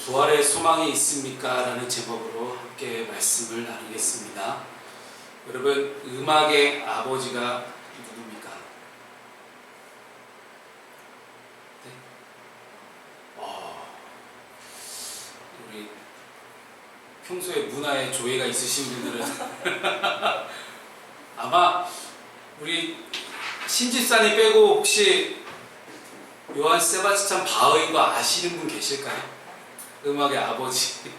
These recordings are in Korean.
부활의 소망이 있습니까? 라는 제목으로 함께 말씀을 나누겠습니다. 여러분, 음악의 아버지가 누굽니까? 네? 우리 평소에 문화에 조예가 있으신 분들은 아마 우리 신집사님 빼고 혹시 요한 세바스찬 바흐인 거 아시는 분 계실까요? 음악의 아버지.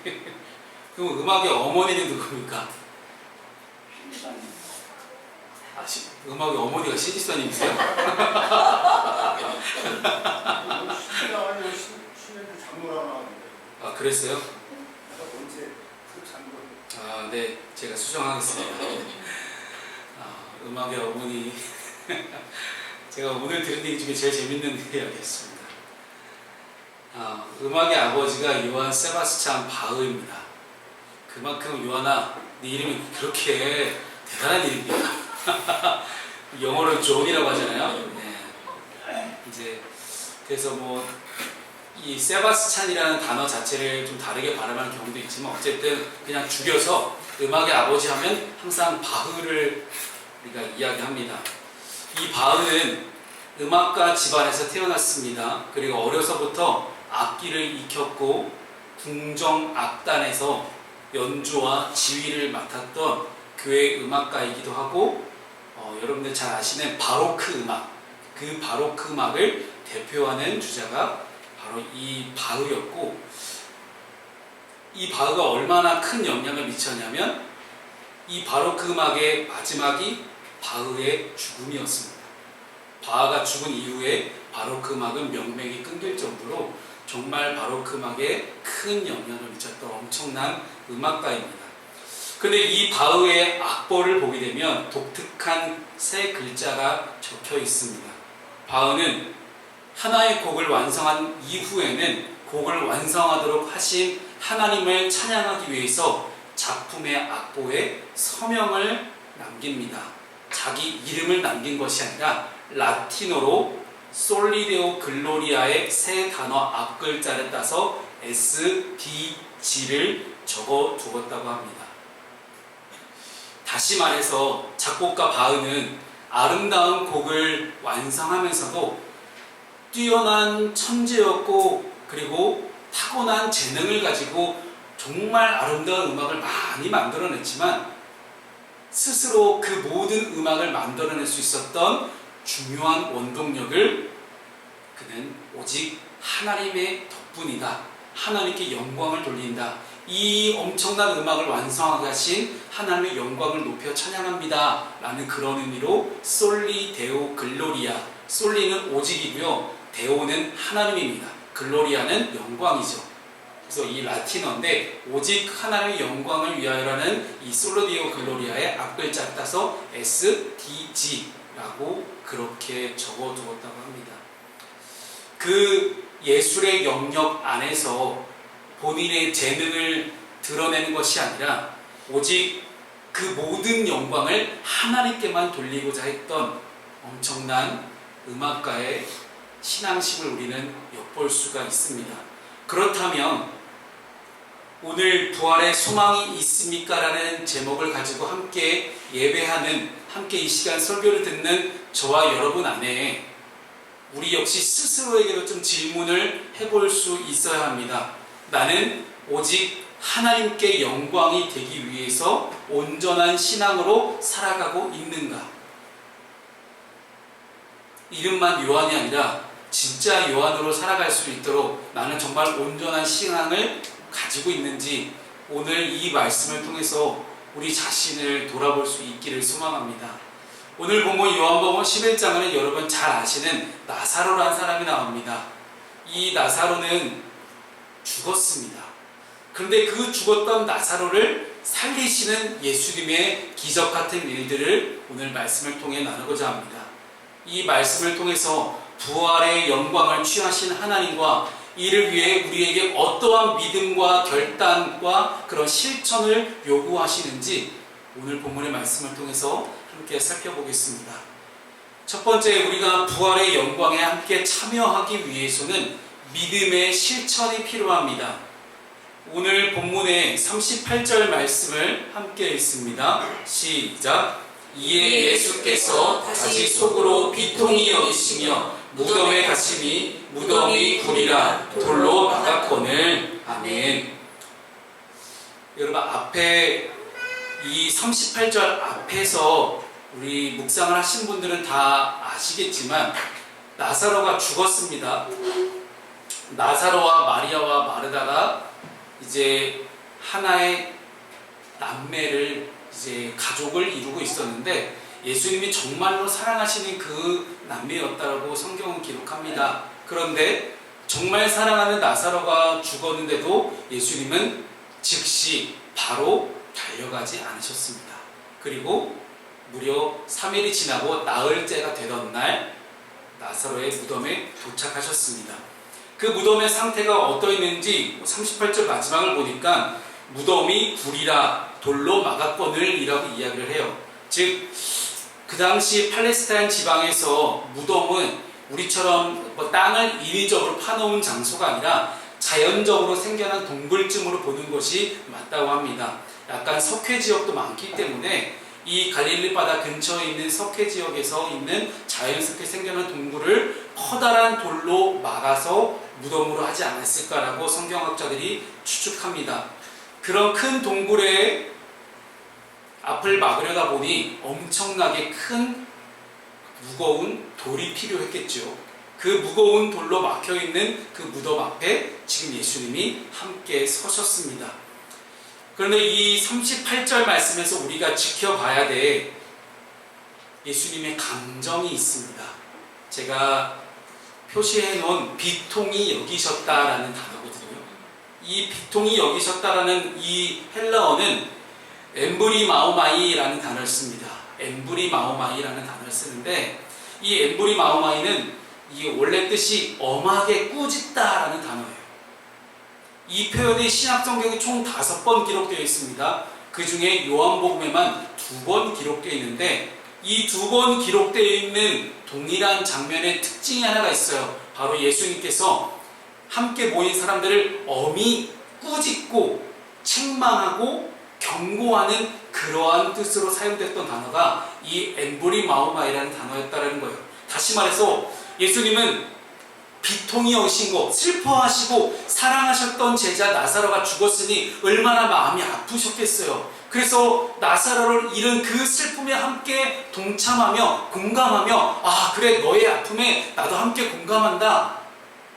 그럼 음악의 어머니는 누굽니까? 음악의 어머니가 신집사님이세요? 아, 그랬어요? 네, 제가 수정하겠습니다. 음악의 어머니. 제가 오늘 들은 얘기 중에 제일 재밌는 이야기였습니다. 음악의 아버지가 요한 세바스찬 바흐입니다. 그만큼 요한아, 네 이름이 그렇게 대단한 이름이야. 영어로 존이라고 하잖아요. 네. 이제 그래서 이 세바스찬이라는 단어 자체를 좀 다르게 발음하는 경우도 있지만 어쨌든 그냥 줄여서 음악의 아버지 하면 항상 바흐를 우리가 이야기합니다. 이 바흐는 음악가 집안에서 태어났습니다. 그리고 어려서부터 악기를 익혔고 궁정악단에서 연주와 지휘를 맡았던 교회 음악가이기도 하고 여러분들 잘 아시는 바로크 음악, 그 바로크 음악을 대표하는 주자가 바로 이 바흐였고, 이 바흐가 얼마나 큰 영향을 미쳤냐면 이 바로크 음악의 마지막이 바흐의 죽음이었습니다. 바흐가 죽은 이후에 바로크 음악은 명맥이 끊길 정도로 정말 바로크 음악에 큰 영향을 미쳤던 엄청난 음악가입니다. 그런데 이 바흐의 악보를 보게 되면 독특한 세 글자가 적혀 있습니다. 바흐는 하나의 곡을 완성한 이후에는 곡을 완성하도록 하신 하나님을 찬양하기 위해서 작품의 악보에 서명을 남깁니다. 자기 이름을 남긴 것이 아니라 라틴어로 솔리데오 글로리아의 세 단어 앞글자를 따서 SDG를 적어 두었다고 합니다. 다시 말해서 작곡가 바흐는 아름다운 곡을 완성하면서도 뛰어난 천재였고 그리고 타고난 재능을 가지고 정말 아름다운 음악을 많이 만들어냈지만 스스로 그 모든 음악을 만들어낼 수 있었던 중요한 원동력을 그는 오직 하나님의 덕분이다. 하나님께 영광을 돌린다. 이 엄청난 음악을 완성하게 하신 하나님의 영광을 높여 찬양합니다. 라는 그런 의미로 솔리 데오 글로리아. 솔리는 오직이고요. 데오는 하나님입니다. 글로리아는 영광이죠. 그래서 이 라틴어인데 오직 하나님의 영광을 위하여라는 이 솔로디오 글로리아의 앞글자를 따서 SDG라고 그렇게 적어두었다고 합니다. 그 예술의 영역 안에서 본인의 재능을 드러내는 것이 아니라 오직 그 모든 영광을 하나님께만 돌리고자 했던 엄청난 음악가의 신앙심을 우리는 엿볼 수가 있습니다. 그렇다면 오늘 부활의 소망이 있습니까? 라는 제목을 가지고 함께 예배하는, 함께 이 시간 설교를 듣는 저와 여러분 안에 우리 역시 스스로에게도 좀 질문을 해볼 수 있어야 합니다. 나는 오직 하나님께 영광이 되기 위해서 온전한 신앙으로 살아가고 있는가? 이름만 요한이 아니라 진짜 요한으로 살아갈 수 있도록 나는 정말 온전한 신앙을 가지고 있는지 오늘 이 말씀을 통해서 우리 자신을 돌아볼 수 있기를 소망합니다. 오늘 본문 요한복음 11장은 여러분 잘 아시는 나사로라는 사람이 나옵니다. 이 나사로는 죽었습니다. 그런데 그 죽었던 나사로를 살리시는 예수님의 기적 같은 일들을 오늘 말씀을 통해 나누고자 합니다. 이 말씀을 통해서 부활의 영광을 취하신 하나님과 이를 위해 우리에게 어떠한 믿음과 결단과 그런 실천을 요구하시는지 오늘 본문의 말씀을 통해서 함께 살펴보겠습니다. 첫 번째, 우리가 부활의 영광에 함께 참여하기 위해서는 믿음의 실천이 필요합니다. 오늘 본문의 38절 말씀을 함께 읽습니다. 시작. 이에 예수께서 다시 속으로 비통히 여기시며 무덤에 갇힘이 무덤이 구리라 돌로 막았거늘. 아멘. 여러분, 앞에 이 38절 앞에서 우리 묵상을 하신 분들은 다 아시겠지만 나사로가 죽었습니다. 나사로와 마리아와 마르다가 이제 하나의 남매를 이제 가족을 이루고 있었는데 예수님이 정말로 사랑하시는 그 남매였다라고 성경은 기록합니다. 그런데 정말 사랑하는 나사로가 죽었는데도 예수님은 즉시 바로 달려가지 않으셨습니다. 그리고 무려 3일이 지나고 나흘째가 되던 날 나사로의 무덤에 도착하셨습니다. 그 무덤의 상태가 어떠했는지 38절 마지막을 보니까 무덤이 구리라 돌로 막았거늘 이라고 이야기를 해요. 즉 그 당시 팔레스타인 지방에서 무덤은 우리처럼 땅을 인위적으로 파놓은 장소가 아니라 자연적으로 생겨난 동굴쯤으로 보는 것이 맞다고 합니다. 약간 석회 지역도 많기 때문에 이 갈릴리 바다 근처에 있는 석회 지역에서 있는 자연스럽게 생겨난 동굴을 커다란 돌로 막아서 무덤으로 하지 않았을까라고 성경학자들이 추측합니다. 그런 큰 동굴의 앞을 막으려다 보니 엄청나게 큰 무거운 돌이 필요했겠죠. 그 무거운 돌로 막혀있는 그 무덤 앞에 지금 예수님이 함께 서셨습니다. 그런데 이 38절 말씀에서 우리가 지켜봐야 될 예수님의 감정이 있습니다. 제가 표시해 놓은 비통히 여기셨다라는 단어거든요. 이 비통히 여기셨다라는 이 헬라어는 엠브리마오마이라는 단어를 씁니다. 엠브리마오마이라는 단어를 쓰는데 이 엠브리마오마이는 이 원래 뜻이 엄하게 꾸짖다라는 단어예요. 이 표현이 신약성경에 총 5번 기록되어 있습니다. 그 중에 요한복음에만 2번 기록되어 있는데 이 2번 기록되어 있는 동일한 장면의 특징이 하나가 있어요. 바로 예수님께서 함께 모인 사람들을 엄히 꾸짖고 책망하고 경고하는 그러한 뜻으로 사용됐던 단어가 이 엠브리마오마이라는 단어였다는 거예요. 다시 말해서 예수님은 비통이 오신 거, 슬퍼하시고 사랑하셨던 제자 나사로가 죽었으니 얼마나 마음이 아프셨겠어요. 그래서 나사로를 잃은 그 슬픔에 함께 동참하며 공감하며 아 그래 너의 아픔에 나도 함께 공감한다.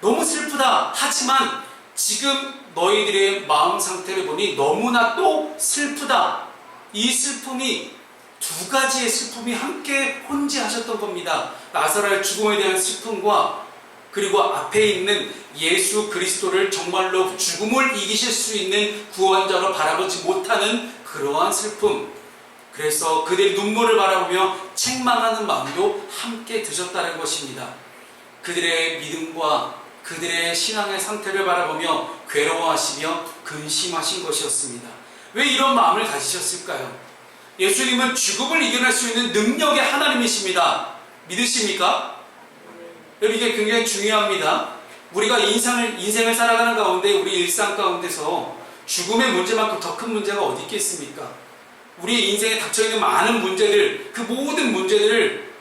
너무 슬프다. 하지만 지금 너희들의 마음 상태를 보니 너무나 또 슬프다. 이 슬픔이 두 가지의 슬픔이 함께 혼재하셨던 겁니다. 나사로의 죽음에 대한 슬픔과 그리고 앞에 있는 예수 그리스도를 정말로 죽음을 이기실 수 있는 구원자로 바라보지 못하는 그러한 슬픔. 그래서 그들의 눈물을 바라보며 책망하는 마음도 함께 드셨다는 것입니다. 그들의 믿음과 그들의 신앙의 상태를 바라보며 괴로워하시며 근심하신 것이었습니다. 왜 이런 마음을 가지셨을까요? 예수님은 죽음을 이겨낼 수 있는 능력의 하나님이십니다. 믿으십니까? 여러분 이게 굉장히 중요합니다. 우리가 인생을 살아가는 가운데 우리 일상 가운데서 죽음의 문제만큼 더 큰 문제가 어디 있겠습니까? 우리의 인생에 닥쳐있는 많은 문제들, 그 모든 문제들을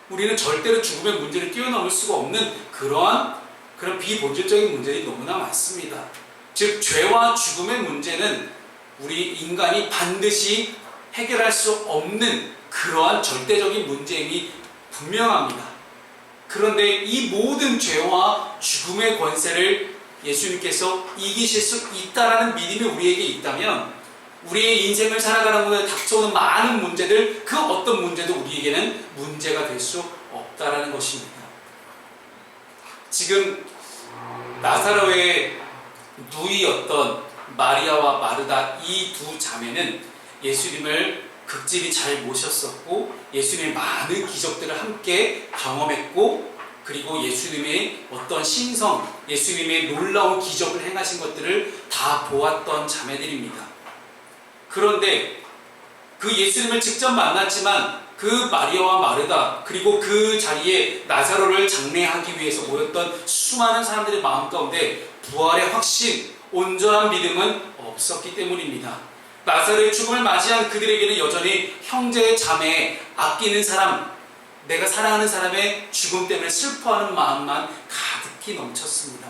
우리는 절대로 죽음의 문제를 뛰어넘을 수가 없는 그런 비본질적인 문제들이 너무나 많습니다. 즉 죄와 죽음의 문제는 우리 인간이 반드시 해결할 수 없는 그러한 절대적인 문제임이 분명합니다. 그런데 이 모든 죄와 죽음의 권세를 예수님께서 이기실 수 있다라는 믿음이 우리에게 있다면 우리의 인생을 살아가는 곳에 닥쳐오는 많은 문제들 그 어떤 문제도 우리에게는 문제가 될 수 없다라는 것입니다. 지금 나사로의 누이였던 마리아와 마르다 이 두 자매는 예수님을 극진히 잘 모셨었고 예수님의 많은 기적들을 함께 경험했고 그리고 예수님의 어떤 신성, 예수님의 놀라운 기적을 행하신 것들을 다 보았던 자매들입니다. 그런데 그 예수님을 직접 만났지만 그 마리아와 마르다 그리고 그 자리에 나사로를 장례하기 위해서 모였던 수많은 사람들의 마음 가운데 부활의 확신, 온전한 믿음은 없었기 때문입니다. 나사로의 죽음을 맞이한 그들에게는 여전히 형제, 자매, 아끼는 사람, 내가 사랑하는 사람의 죽음 때문에 슬퍼하는 마음만 가득히 넘쳤습니다.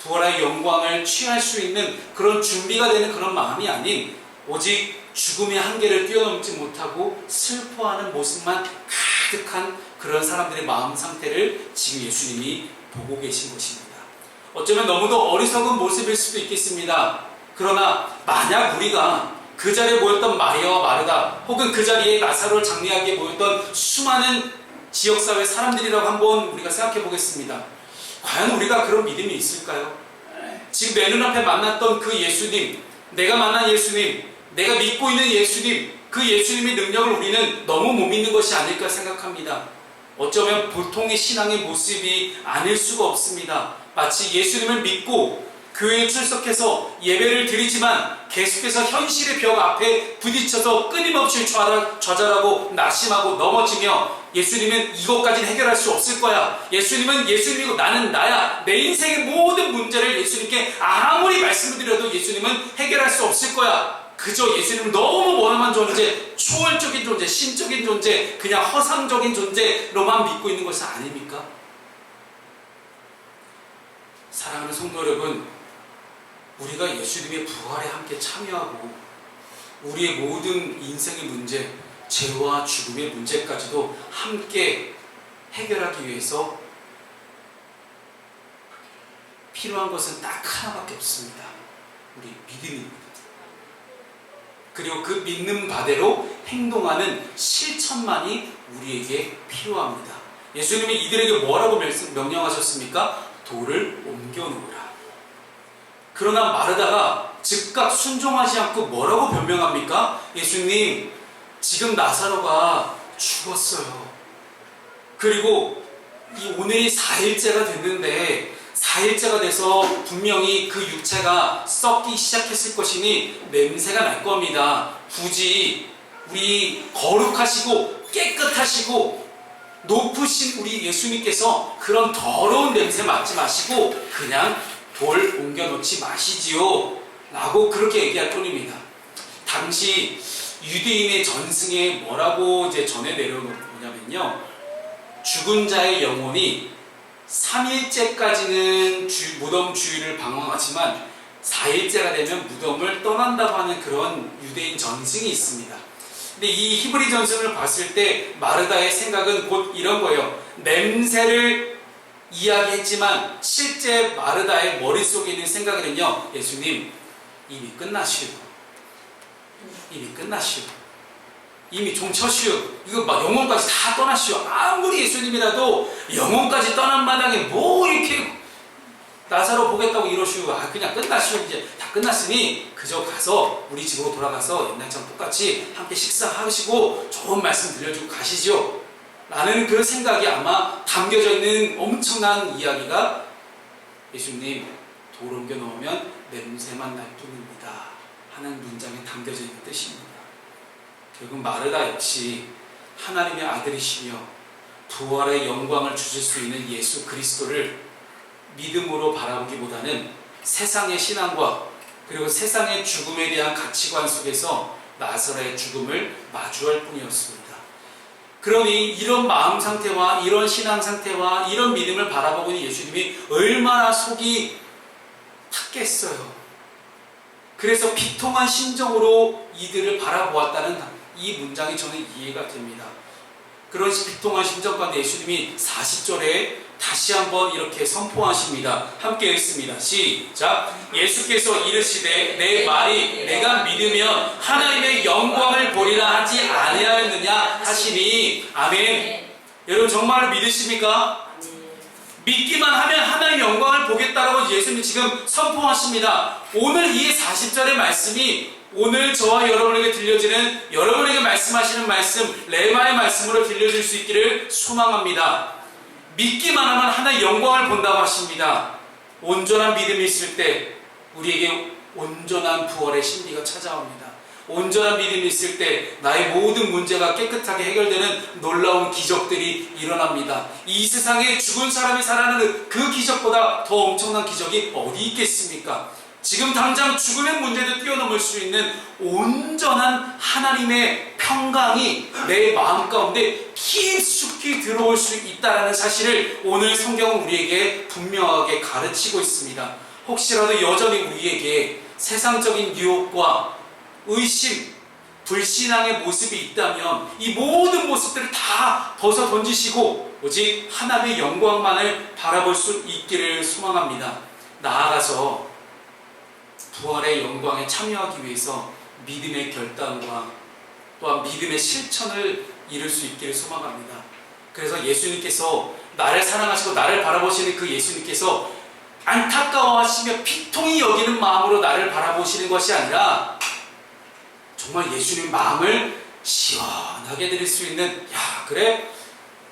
부활의 영광을 취할 수 있는 그런 준비가 되는 그런 마음이 아닌 오직 죽음의 한계를 뛰어넘지 못하고 슬퍼하는 모습만 가득한 그런 사람들의 마음 상태를 지금 예수님이 보고 계신 것입니다. 어쩌면 너무도 어리석은 모습일 수도 있겠습니다. 그러나 만약 우리가 그 자리에 모였던 마리아와 마르다 혹은 그 자리에 나사로를 장례하기 위해 모였던 수많은 지역사회 사람들이라고 한번 우리가 생각해 보겠습니다. 과연 우리가 그런 믿음이 있을까요? 지금 내 눈앞에 만났던 그 예수님, 내가 만난 예수님, 내가 믿고 있는 예수님, 그 예수님의 능력을 우리는 너무 못 믿는 것이 아닐까 생각합니다. 어쩌면 보통의 신앙의 모습이 아닐 수가 없습니다. 마치 예수님을 믿고 교회에 출석해서 예배를 드리지만 계속해서 현실의 벽 앞에 부딪혀서 끊임없이 좌절하고 낙심하고 넘어지며 예수님은 이것까지는 해결할 수 없을 거야. 예수님은 예수님이고 나는 나야. 내 인생의 모든 문제를 예수님께 아무리 말씀을 드려도 예수님은 해결할 수 없을 거야. 그저 예수님은 너무 원함한 존재, 초월적인 존재, 신적인 존재, 그냥 허상적인 존재로만 믿고 있는 것이 아닙니까? 사랑하는 성도 여러분, 우리가 예수님의 부활에 함께 참여하고 우리의 모든 인생의 문제, 죄와 죽음의 문제까지도 함께 해결하기 위해서 필요한 것은 딱 하나밖에 없습니다. 우리 믿음입니다. 그리고 그 믿는 바대로 행동하는 실천만이 우리에게 필요합니다. 예수님이 이들에게 뭐라고 명령하셨습니까? 돌을 옮겨놓으라. 그러나 마르다가 즉각 순종하지 않고 뭐라고 변명합니까? 예수님, 지금 나사로가 죽었어요. 그리고 오늘이 4일째가 됐는데 4일째가 돼서 분명히 그 육체가 썩기 시작했을 것이니 냄새가 날 겁니다. 굳이 우리 거룩하시고 깨끗하시고 높으신 우리 예수님께서 그런 더러운 냄새 맡지 마시고 그냥 돌 옮겨놓지 마시지요 라고 그렇게 얘기할 뿐입니다. 당시 유대인의 전승에 뭐라고 이제 전해 내려놓냐면요, 죽은 자의 영혼이 3일째까지는 무덤 주위를 방황하지만 4일째가 되면 무덤을 떠난다고 하는 그런 유대인 전승이 있습니다. 근데 이 히브리 전승을 봤을 때 마르다의 생각은 곧 이런 거예요. 냄새를 이야기했지만 실제 마르다의 머릿속에 있는 생각은요, 예수님 이미 끝나시오. 이미 종처시오. 이거 막 영혼까지 다 떠나시오. 아무리 예수님이라도 영혼까지 떠난 마당에 뭐 이렇게 나사로 보겠다고 이러시오. 그냥 끝나시오. 이제 다 끝났으니 그저 가서 우리 집으로 돌아가서 옛날처럼 똑같이 함께 식사하시고 좋은 말씀 들려주고 가시죠 라는 그 생각이 아마 담겨져 있는 엄청난 이야기가 예수님 돌 옮겨 놓으면 냄새만 날 뿐입니다 하는 문장에 담겨져 있는 뜻입니다. 결국 마르다 역시 하나님의 아들이시며 부활의 영광을 주실 수 있는 예수 그리스도를 믿음으로 바라보기보다는 세상의 신앙과 그리고 세상의 죽음에 대한 가치관 속에서 나사로의 죽음을 마주할 뿐이었습니다. 그러니 이런 마음 상태와 이런 신앙 상태와 이런 믿음을 바라보고 있는 예수님이 얼마나 속이 탔겠어요. 그래서 비통한 심정으로 이들을 바라보았다는 이 문장이 저는 이해가 됩니다. 그런 비통한 심정 가운데 예수님이 40절에 다시 한번 이렇게 선포하십니다. 함께 읽습니다. 시작. 예수께서 이르시되 내 말이 내가 믿으면 하나님의 영광을 보리라 하지 아니하였느냐 하시니. 아멘. 여러분 정말 믿으십니까? 믿기만 하면 하나님의 영광을 보겠다라고 예수님이 지금 선포하십니다. 오늘 이 40절의 말씀이 오늘 저와 여러분에게 들려지는, 여러분에게 말씀하시는 말씀, 레마의 말씀으로 들려줄 수 있기를 소망합니다. 믿기만 하면 하나님의 영광을 본다고 하십니다. 온전한 믿음이 있을 때 우리에게 온전한 부활의 심리가 찾아옵니다. 온전한 믿음이 있을 때 나의 모든 문제가 깨끗하게 해결되는 놀라운 기적들이 일어납니다. 이 세상에 죽은 사람이 살아나는 그 기적보다 더 엄청난 기적이 어디 있겠습니까? 지금 당장 죽음의 문제도 뛰어넘을 수 있는 온전한 하나님의 평강이 내 마음 가운데 깊숙이 들어올 수 있다는 사실을 오늘 성경은 우리에게 분명하게 가르치고 있습니다. 혹시라도 여전히 우리에게 세상적인 유혹과 의심, 불신앙의 모습이 있다면 이 모든 모습들을 다 벗어 던지시고 오직 하나님의 영광만을 바라볼 수 있기를 소망합니다. 나아가서 부활의 영광에 참여하기 위해서 믿음의 결단과 또한 믿음의 실천을 이룰 수 있기를 소망합니다. 그래서 예수님께서 나를 사랑하시고 나를 바라보시는 그 예수님께서 안타까워하시며 피통이 여기는 마음으로 나를 바라보시는 것이 아니라 정말 예수님 마음을 시원하게 드릴 수 있는, 야 그래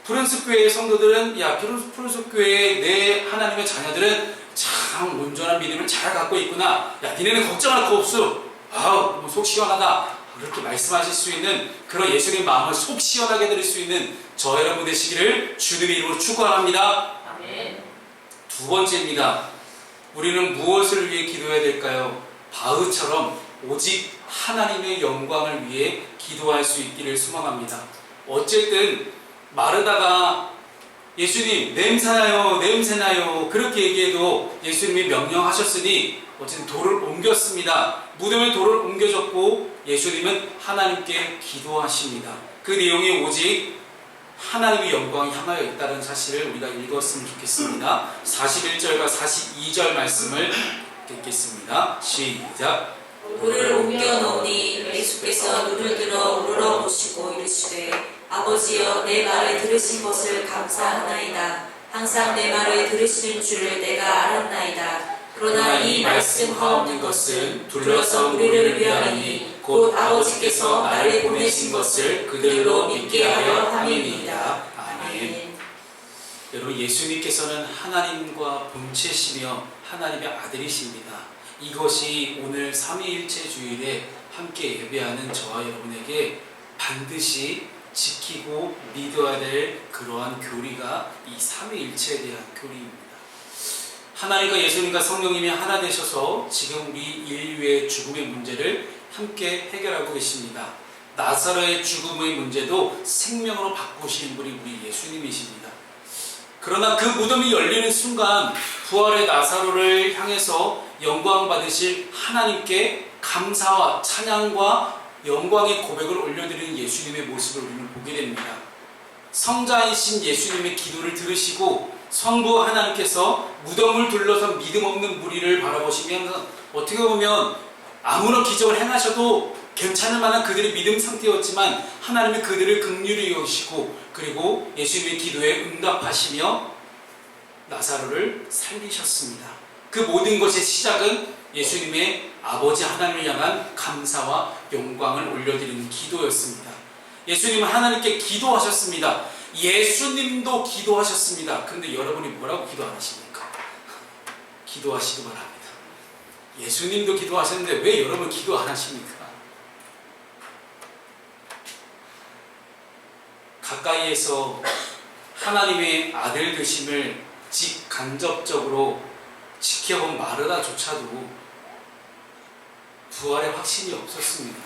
푸른숲 교회의 성도들은, 야 푸른숲 교회의 내 하나님의 자녀들은 참 온전한 믿음을 잘 갖고 있구나, 야 니네는 걱정할 거 없어, 아우 속 시원하다, 그렇게 말씀하실 수 있는 그런 예수님 마음을 속 시원하게 드릴 수 있는 저 여러분 되시기를 주님의 이름으로 축원합니다. 아멘. 두 번째입니다. 우리는 무엇을 위해 기도해야 될까요? 바흐처럼 오직 하나님의 영광을 위해 기도할 수 있기를 소망합니다. 어쨌든 마르다가 예수님 냄새나요 냄새나요 그렇게 얘기해도 예수님이 명령하셨으니 어쨌든 돌을 옮겼습니다. 무덤에 돌을 옮겨줬고 예수님은 하나님께 기도하십니다. 그 내용이 오직 하나님의 영광이 향하여 있다는 사실을 우리가 읽었으면 좋겠습니다. 41절과 42절 말씀을 읽겠습니다. 시작. 돌을 옮겨 놓으니 예수께서 눈을 들어 우러러 보시고 이르시되 아버지여 내 말을 들으신 것을 감사하나이다. 항상 내 말을 들으시는 줄을 내가 알았나이다. 그러나 이 말씀하옵는 것은 둘러서 우리를 위함이니 곧 아버지께서 나를 보내신 것을 그들로 믿게 하려 함이니이다. 아멘. 여러분 예수님께서는 하나님과 본체시며 하나님의 아들이십니다. 이것이 오늘 삼위일체 주일에 함께 예배하는 저와 여러분에게 반드시 지키고 믿어야 될 그러한 교리가 이 삼위일체에 대한 교리입니다. 하나님과 예수님과 성령님이 하나 되셔서 지금 우리 인류의 죽음의 문제를 함께 해결하고 계십니다. 나사로의 죽음의 문제도 생명으로 바꾸시는 분이 우리 예수님이십니다. 그러나 그 무덤이 열리는 순간 부활의 나사로를 향해서 영광 받으실 하나님께 감사와 찬양과 영광의 고백을 올려드리는 예수님의 모습을 우리는 보게 됩니다. 성자이신 예수님의 기도를 들으시고 성부 하나님께서 무덤을 둘러서 믿음 없는 무리를 바라보시면서 어떻게 보면 아무런 기적을 행하셔도 괜찮을 만한 그들의 믿음 상태였지만 하나님이 그들을 긍휼히 여기시고 그리고 예수님의 기도에 응답하시며 나사로를 살리셨습니다. 그 모든 것의 시작은 예수님의 아버지 하나님을 향한 감사와 영광을 올려드리는 기도였습니다. 예수님은 하나님께 기도하셨습니다. 예수님도 기도하셨습니다. 그런데 여러분이 뭐라고 기도 안 하십니까? 기도하시기 바랍니다. 예수님도 기도하셨는데 왜 여러분 기도 안 하십니까? 가까이에서 하나님의 아들 되심을 직간접적으로 지켜본 마르다조차도 부활의 확신이 없었습니다.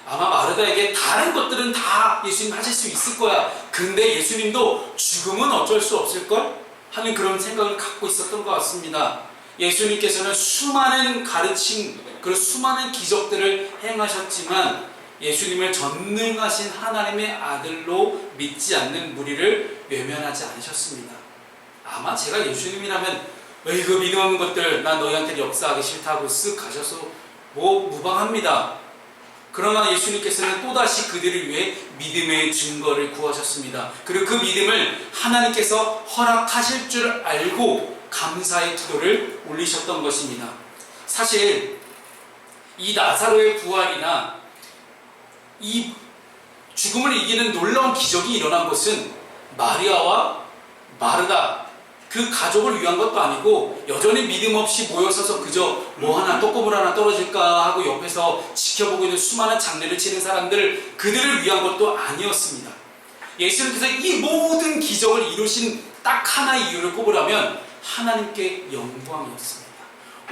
아마 마르다에게 다른 것들은 다 예수님 하실 수 있을 거야. 근데 예수님도 죽음은 어쩔 수 없을걸? 하는 그런 생각을 갖고 있었던 것 같습니다. 예수님께서는 수많은 가르침, 그리고 수많은 기적들을 행하셨지만 예수님을 전능하신 하나님의 아들로 믿지 않는 무리를 외면하지 않으셨습니다. 아마 제가 예수님이라면 그 믿음 없는 것들 난 너희한테 역사하기 싫다고 쓱 가셔서 무방합니다. 그러나 예수님께서는 또다시 그들을 위해 믿음의 증거를 구하셨습니다. 그리고 그 믿음을 하나님께서 허락하실 줄 알고 감사의 기도를 올리셨던 것입니다. 사실 이 나사로의 부활이나 이 죽음을 이기는 놀라운 기적이 일어난 것은 마리아와 마르다 그 가족을 위한 것도 아니고 여전히 믿음 없이 모여서서 그저 뭐 하나 떡고물 하나 떨어질까 하고 옆에서 지켜보고 있는 수많은 장례를 치는 사람들 그들을 위한 것도 아니었습니다. 예수님께서 이 모든 기적을 이루신 딱 하나의 이유를 꼽으라면 하나님께 영광이었습니다.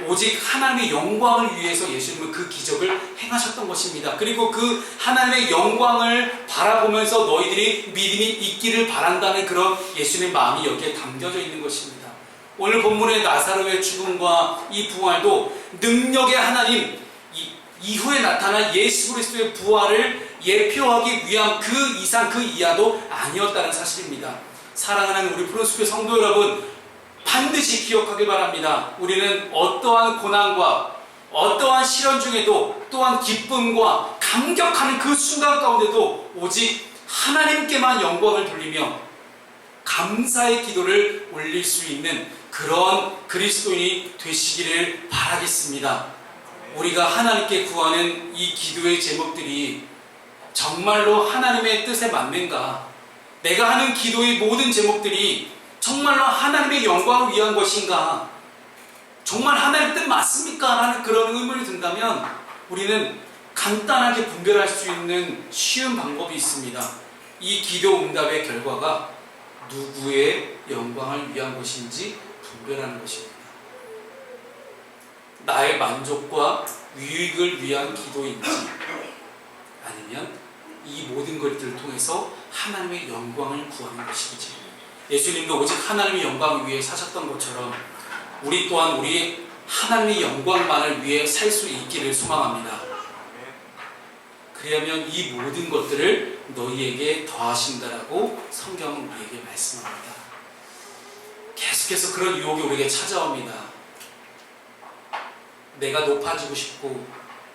오직 하나님의 영광을 위해서 예수님은 그 기적을 행하셨던 것입니다. 그리고 그 하나님의 영광을 바라보면서 너희들이 믿음이 있기를 바란다는 그런 예수님의 마음이 여기에 담겨져 있는 것입니다. 오늘 본문의 나사로의 죽음과 이 부활도 능력의 하나님, 이후에 나타난 예수 그리스도의 부활을 예표하기 위한 그 이상 그 이하도 아니었다는 사실입니다. 사랑하는 우리 푸른숲의 성도 여러분, 반드시 기억하길 바랍니다. 우리는 어떠한 고난과 어떠한 시련 중에도 또한 기쁨과 감격하는 그 순간 가운데도 오직 하나님께만 영광을 돌리며 감사의 기도를 올릴 수 있는 그런 그리스도인이 되시기를 바라겠습니다. 우리가 하나님께 구하는 이 기도의 제목들이 정말로 하나님의 뜻에 맞는가? 내가 하는 기도의 모든 제목들이 정말로 하나님의 영광을 위한 것인가? 정말 하나님의 뜻 맞습니까? 라는 그런 의문이 든다면 우리는 간단하게 분별할 수 있는 쉬운 방법이 있습니다. 이 기도 응답의 결과가 누구의 영광을 위한 것인지 분별하는 것입니다. 나의 만족과 유익을 위한 기도인지 아니면 이 모든 것들을 통해서 하나님의 영광을 구하는 것인지. 예수님도 오직 하나님의 영광을 위해 사셨던 것처럼 우리 또한 우리 하나님의 영광만을 위해 살 수 있기를 소망합니다. 그러면 이 모든 것들을 너희에게 더하신다라고 성경은 우리에게 말씀합니다. 계속해서 그런 유혹이 우리에게 찾아옵니다. 내가 높아지고 싶고,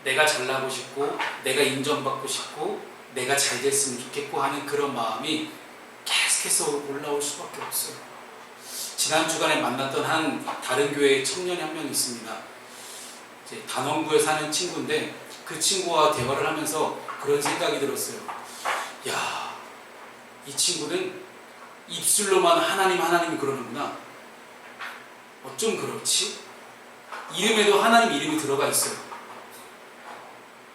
내가 잘나고 싶고, 내가 인정받고 싶고, 내가 잘 됐으면 좋겠고 하는 그런 마음이 계속해서 올라올 수밖에 없어요. 지난 주간에 만났던 한 다른 교회의 청년이 한 명 있습니다. 이제 단원구에 사는 친구인데 그 친구와 대화를 하면서 그런 생각이 들었어요. 야, 이 친구는 입술로만 하나님 하나님 그러는구나. 어쩜 그렇지? 이름에도 하나님 이름이 들어가 있어요.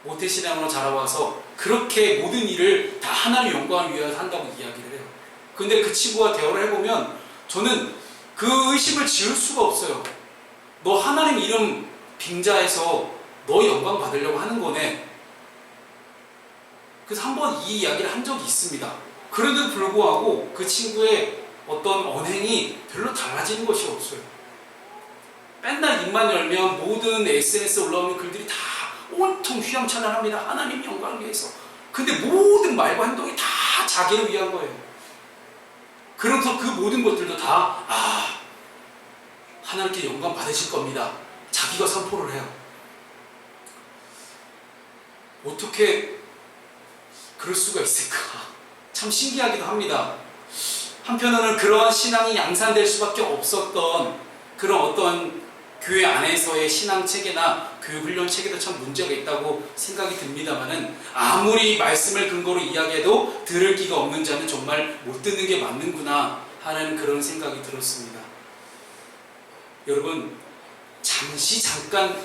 모태신앙으로 자라와서 그렇게 모든 일을 다 하나님 영광을 위하여 한다고 이야기를 해요. 근데 그 친구와 대화를 해보면 저는 그 의심을 지울 수가 없어요. 너 하나님 이름 빙자해서 너 영광 받으려고 하는 거네. 그래서 한번 이 이야기를 한 적이 있습니다. 그런데도 불구하고 그 친구의 어떤 언행이 별로 달라지는 것이 없어요. 맨날 입만 열면 모든 SNS에 올라오는 글들이 다 온통 휘황찬란합니다. 하나님 영광을 위해서. 근데 모든 말과 행동이 다 자기를 위한 거예요. 그래서 그 모든 것들도 다 하나님께 영광 받으실 겁니다. 자기가 선포를 해요. 어떻게 그럴 수가 있을까? 참 신기하기도 합니다. 한편으로는 그러한 신앙이 양산될 수밖에 없었던 그런 어떤 교회 안에서의 신앙 체계나 교육 훈련 체계도 참 문제가 있다고 생각이 듭니다만은 아무리 말씀을 근거로 이야기해도 들을 기가 없는 자는 정말 못 듣는 게 맞는구나 하는 그런 생각이 들었습니다. 여러분, 잠깐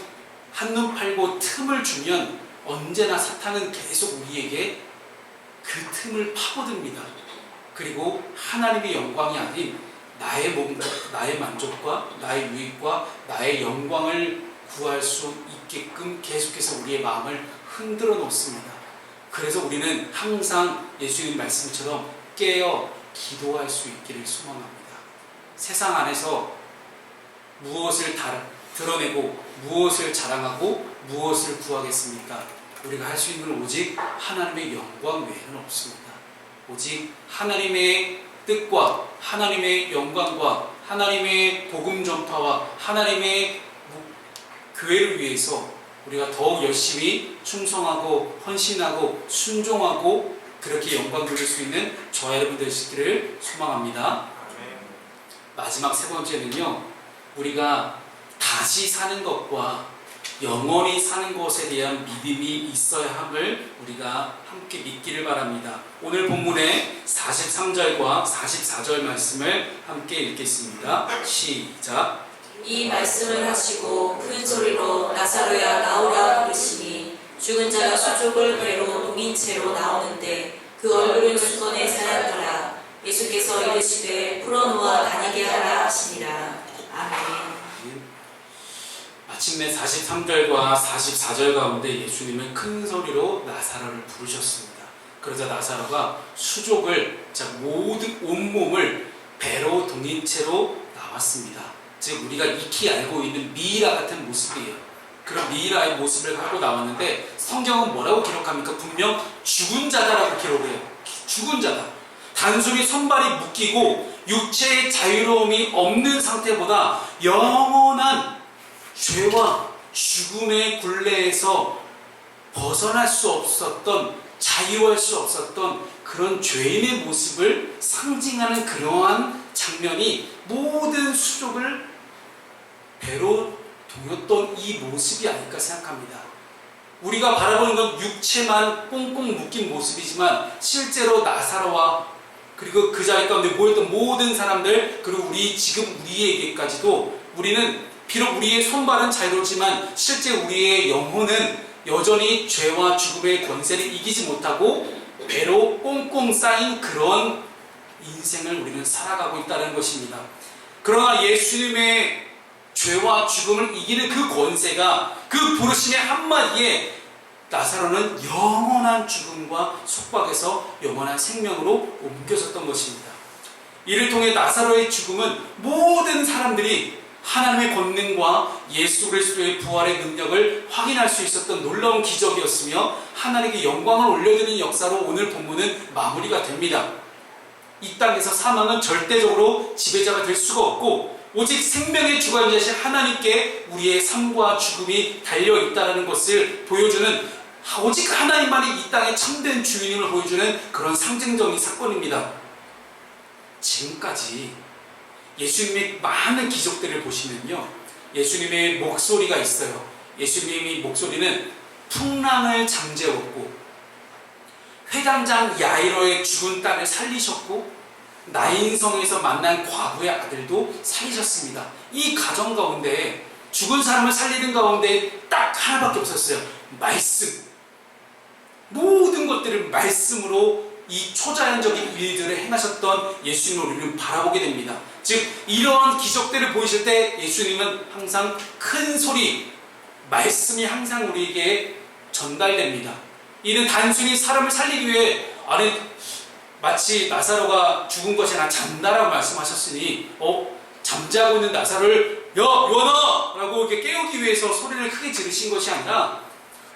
한눈 팔고 틈을 주면 언제나 사탄은 계속 우리에게 그 틈을 파고듭니다. 그리고 하나님의 영광이 아닌 나의 몸, 나의 만족과 나의 유익과 나의 영광을 구할 수 있게끔 계속해서 우리의 마음을 흔들어 놓습니다. 그래서 우리는 항상 예수님 말씀처럼 깨어 기도할 수 있기를 소망합니다. 세상 안에서 무엇을 드러내고 무엇을 자랑하고 무엇을 구하겠습니까? 우리가 할 수 있는 건 오직 하나님의 영광 외에는 없습니다. 오직 하나님의 뜻과 하나님의 영광과 하나님의 복음 전파와 하나님의 교회를 위해서 우리가 더욱 열심히 충성하고 헌신하고 순종하고 그렇게 영광 돌릴 수 있는 저와 여러분 되시기를 소망합니다. 마지막 세 번째는요, 우리가 다시 사는 것과 영원히 사는 것에 대한 믿음이 있어야 함을 우리가 함께 믿기를 바랍니다. 오늘 본문의 43절과 44절 말씀을 함께 읽겠습니다. 시작. 이 말씀을 하시고 큰 소리로 나사로야 나오라 부르시니 죽은 자가 수족을 배로 농인 채로 나오는데 그 얼굴은 수건에 사였더라. 예수께서 이르시되 풀어놓아 다니게 하라 하시니라. 아멘. 마침내 43절과 44절 가운데 예수님은 큰 소리로 나사로를 부르셨습니다. 그러자 나사로가 수족을 모든 온몸을 배로 동인 채로 나왔습니다. 즉 우리가 익히 알고 있는 미이라 같은 모습이에요. 그런 미이라의 모습을 갖고 나왔는데 성경은 뭐라고 기록합니까? 분명 죽은 자다라고 기록해요. 죽은 자다. 단순히 손발이 묶이고 육체의 자유로움이 없는 상태보다 영원한 죄와 죽음의 굴레에서 벗어날 수 없었던, 자유할 수 없었던 그런 죄인의 모습을 상징하는 그러한 장면이 모든 수족을 배로 동였던 이 모습이 아닐까 생각합니다. 우리가 바라보는 건 육체만 꽁꽁 묶인 모습이지만 실제로 나사로와 그리고 그 자리 가운데 모였던 모든 사람들, 그리고 지금 우리에게까지도 우리는 비록 우리의 손발은 자유롭지만 실제 우리의 영혼은 여전히 죄와 죽음의 권세를 이기지 못하고 배로 꽁꽁 쌓인 그런 인생을 우리는 살아가고 있다는 것입니다. 그러나 예수님의 죄와 죽음을 이기는 그 권세가, 그 부르심의 한마디에 나사로는 영원한 죽음과 속박에서 영원한 생명으로 옮겨졌던 것입니다. 이를 통해 나사로의 죽음은 모든 사람들이 하나님의 권능과 예수 그리스도의 부활의 능력을 확인할 수 있었던 놀라운 기적이었으며 하나님께 영광을 올려드리는 역사로 오늘 본문은 마무리가 됩니다. 이 땅에서 사망은 절대적으로 지배자가 될 수가 없고 오직 생명의 주관자이신 하나님께 우리의 삶과 죽음이 달려있다는 것을 보여주는, 오직 하나님만이 이 땅의 참된 주인임을 보여주는 그런 상징적인 사건입니다. 지금까지 예수님의 많은 기적들을 보시면요, 예수님의 목소리가 있어요. 예수님의 목소리는 풍랑을 잠재웠고, 회당장 야이로의 죽은 딸을 살리셨고, 나인성에서 만난 과부의 아들도 살리셨습니다. 이 가정 가운데 죽은 사람을 살리는 가운데 딱 하나밖에 없었어요. 말씀. 모든 것들을 말씀으로 이 초자연적인 일들을 행하셨던 예수님을 우리는 바라보게 됩니다. 즉 이러한 기적들을 보이실 때 예수님은 항상 큰 소리, 말씀이 항상 우리에게 전달됩니다. 이는 단순히 사람을 살리기 위해, 마치 나사로가 죽은 것이 아니라 잔다라고 말씀하셨으니 잠자고 있는 나사로를 야 요한아! 라고 이렇게 깨우기 위해서 소리를 크게 지르신 것이 아니라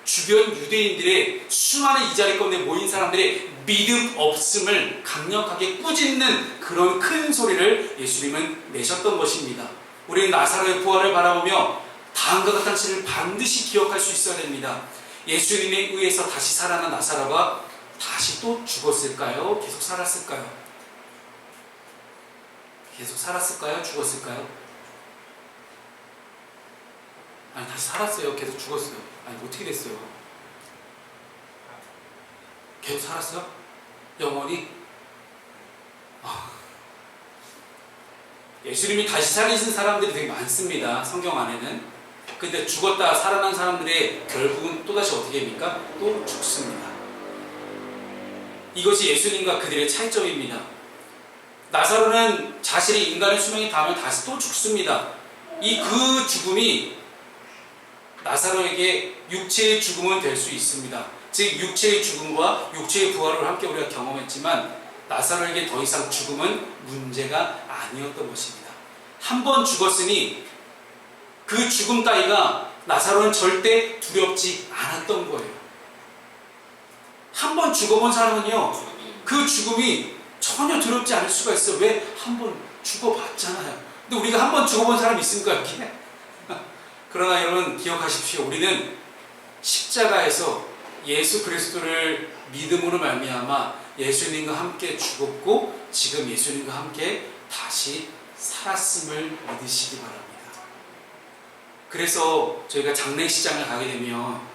주변 유대인들의 수많은 이 자리 가운데 모인 사람들의 믿음 없음을 강력하게 꾸짖는 그런 큰 소리를 예수님은 내셨던 것입니다. 우리는 나사로의 부활을 바라보며 다음과 같은 사실을 반드시 기억할 수 있어야 됩니다. 예수님에 의해서 다시 살아난 나사로가 다시 또 죽었을까요? 계속 살았을까요? 계속 살았을까요? 죽었을까요? 아니, 다시 살았어요. 계속 죽었어요. 아니, 어떻게 됐어요? 계속 살았어요? 영원히? 예수님이 다시 살리신 사람들이 되게 많습니다. 성경 안에는. 근데 죽었다 살아난 사람들의 결국은 또다시 어떻게 됩니까? 또 죽습니다. 이것이 예수님과 그들의 차이점입니다. 나사로는 자신의 인간의 수명이 닿으면 다시 또 죽습니다. 그 죽음이 나사로에게 육체의 죽음은 될 수 있습니다. 즉 육체의 죽음과 육체의 부활을 함께 우리가 경험했지만 나사로에게 더 이상 죽음은 문제가 아니었던 것입니다. 한 번 죽었으니 그 죽음 따위가 나사로는 절대 두렵지 않았던 거예요. 한 번 죽어본 사람은요, 그 죽음이 전혀 두렵지 않을 수가 있어요. 왜? 한 번 죽어봤잖아요. 근데 우리가 한 번 죽어본 사람이 있습니까, 여기? 그러나 여러분 기억하십시오. 우리는 십자가에서 예수 그리스도를 믿음으로 말미암아 예수님과 함께 죽었고 지금 예수님과 함께 다시 살았음을 믿으시기 바랍니다. 그래서 저희가 장례식장을 가게 되면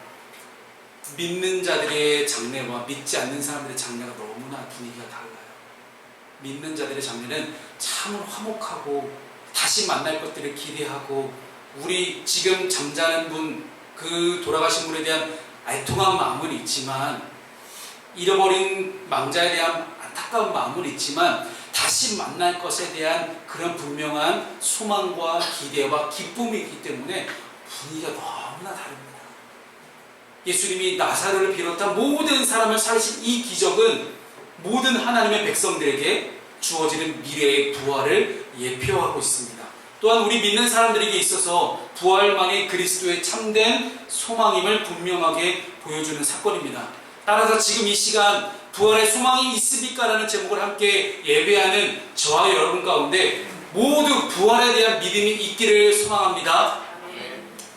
믿는 자들의 장례와 믿지 않는 사람들의 장례가 너무나 분위기가 달라요. 믿는 자들의 장례는 참 화목하고 다시 만날 것들을 기대하고 우리 지금 잠자는 분, 그 돌아가신 분에 대한 애통한 마음은 있지만 잃어버린 망자에 대한 안타까운 마음은 있지만 다시 만날 것에 대한 그런 분명한 소망과 기대와 기쁨이 있기 때문에 분위기가 너무나 다릅니다. 예수님이 나사로를 비롯한 모든 사람을 살리신 이 기적은 모든 하나님의 백성들에게 주어지는 미래의 부활을 예표하고 있습니다. 또한 우리 믿는 사람들에게 있어서 부활만이 그리스도의 참된 소망임을 분명하게 보여주는 사건입니다. 따라서 지금 이 시간 부활의 소망이 있습니까? 라는 제목을 함께 예배하는 저와 여러분 가운데 모두 부활에 대한 믿음이 있기를 소망합니다.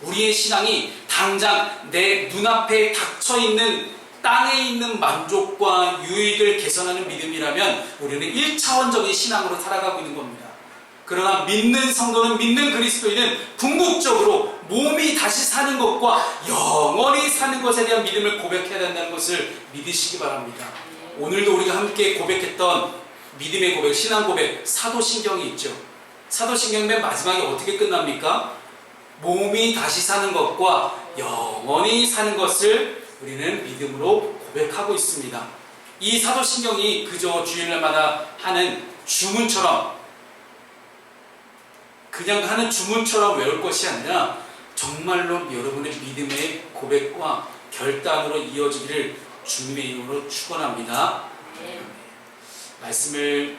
우리의 신앙이 당장 내 눈앞에 닥쳐있는 땅에 있는 만족과 유익을 개선하는 믿음이라면 우리는 1차원적인 신앙으로 살아가고 있는 겁니다. 그러나 믿는 성도는, 믿는 그리스도인은 궁극적으로 몸이 다시 사는 것과 영원히 사는 것에 대한 믿음을 고백해야 된다는 것을 믿으시기 바랍니다. 오늘도 우리가 함께 고백했던 믿음의 고백, 신앙 고백, 사도신경이 있죠. 사도신경 맨 마지막에 어떻게 끝납니까? 몸이 다시 사는 것과 영원히 사는 것을 우리는 믿음으로 고백하고 있습니다. 이 사도신경이 그저 주일날마다 하는 주문처럼, 그냥 하는 주문처럼 외울 것이 아니라 정말로 여러분의 믿음의 고백과 결단으로 이어지기를 주님의 이름으로 축원합니다. 말씀을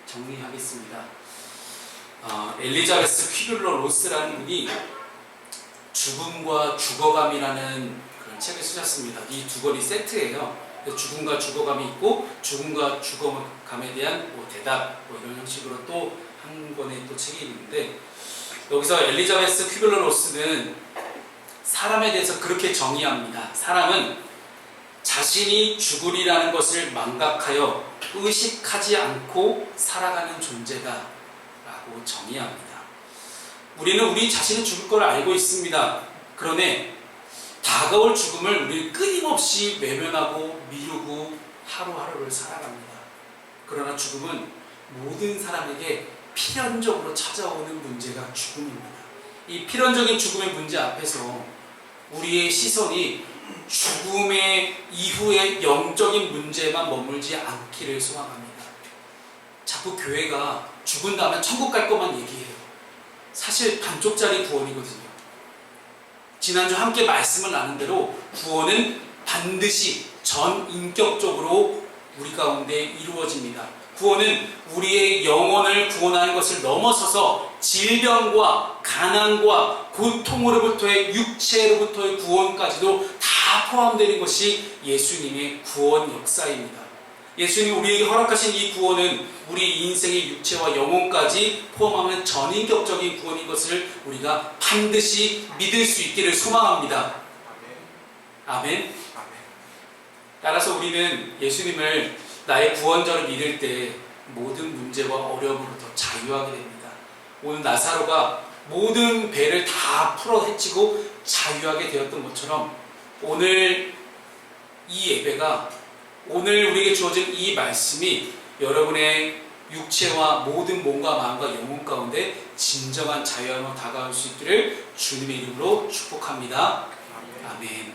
정리하겠습니다. 엘리자베스 퀴블러 로스라는 분이 죽음과 죽어감이라는 그런 책을 쓰셨습니다. 이 두 권이 세트예요. 죽음과 죽어감이 있고 죽음과 죽어감에 대한 대답 이런 형식으로 또 한 권의 또 책이 있는데, 여기서 엘리자베스 퀴블러 로스는 사람에 대해서 그렇게 정의합니다. 사람은 자신이 죽으리라는 것을 망각하여 의식하지 않고 살아가는 존재다 라고 정의합니다. 우리는 우리 자신은 죽을 걸 알고 있습니다. 그러나 다가올 죽음을 우리는 끊임없이 외면하고 미루고 하루하루를 살아갑니다. 그러나 죽음은 모든 사람에게 필연적으로 찾아오는 문제가 죽음입니다. 이 필연적인 죽음의 문제 앞에서 우리의 시선이 죽음의 이후의 영적인 문제만 머물지 않기를 소망합니다. 자꾸 교회가 죽은 다음에 천국 갈 것만 얘기해요. 사실 반쪽짜리 구원이거든요. 지난주 함께 말씀을 나눈 대로 구원은 반드시 전인격적으로 우리 가운데 이루어집니다. 구원은 우리의 영혼을 구원하는 것을 넘어서서 질병과 가난과 고통으로부터의 육체로부터의 구원까지도 다 포함되는 것이 예수님의 구원 역사입니다. 예수님이 우리에게 허락하신 이 구원은 우리 인생의 육체와 영혼까지 포함하는 전인격적인 구원인 것을 우리가 반드시 믿을 수 있기를 소망합니다. 아멘. 따라서 우리는 예수님을 나의 구원자로 믿을 때 모든 문제와 어려움으로부터 자유하게 됩니다. 오늘 나사로가 모든 배를 다 풀어 헤치고 자유하게 되었던 것처럼 오늘 이 예배가, 오늘 우리에게 주어진 이 말씀이 여러분의 육체와 모든 몸과 마음과 영혼 가운데 진정한 자유함으로 다가올 수 있기를 주님의 이름으로 축복합니다. 아멘.